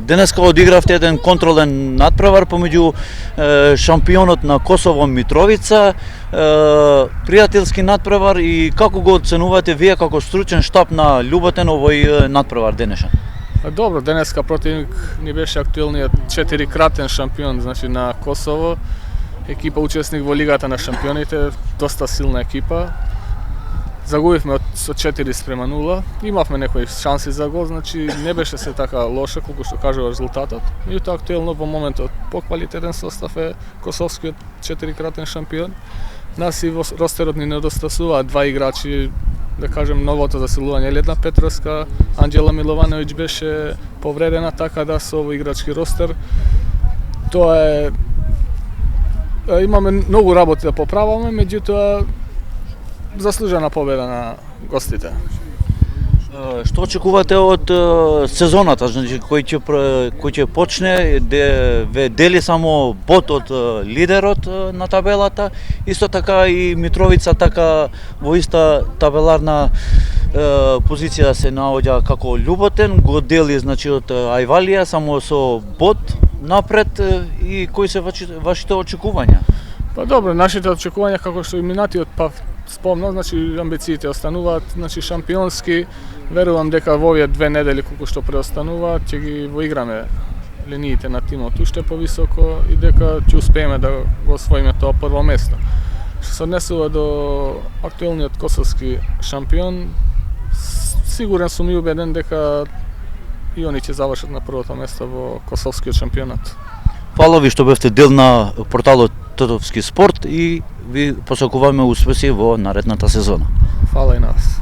Денеска одигравте еден контролен надпревар помеѓу шампионот на Косово Митровица, пријателски надпревар, и како го оценувате вие како стручен штаб на Љуботен овој надпревар денешен? Добро, денеска противник ни беше актуелниот 4-кратен шампион, значи на Косово, екипа учесник во Лигата на шампионите, доста силна екипа. Загубивме со 4-0, имавме некои шанси за гол, значи не беше се така лоше колку што кажува резултатот. Меѓутоа актуелно во моментот поквалитетен состав е косовскиот 4-кратен шампион. Нас и во ростерот ни недостасуваат два играчи, да кажем новото заселување Елена Петровска, Анđela Milovanović беше повредена, така да со овој играчки ростер тоа е имаме многу работи да поправаме, меѓутоа заслужена победа на гостите. Што очекувате од сезоната, значи кој ќе почне, ве дели само бод од лидерот на табелата, исто така и Митровица така во иста табеларна позиција се наоѓа како Љуботен, го дели значи од Ајвалија само со бод напред, и кои се вашите очекувања? Па добро, нашите очекувања како што и минатиот спомнав, значи амбициите остануваат, значи шампионски. Верувам дека во овие 2 недели колку што преостануваат ќе ги воиграме линиите на тимот уште повисоко и дека ќе успееме да го освоиме тоа прво место. Што се однесува до актуелниот косовски шампион, сигурен сум и убеден дека и они ќе завршат на првото место во косовскиот шампионат. Фала ви што бевте дел на порталот Тотовски спорт и ви посакуваме успеси во наредната сезона. Фала и на вас.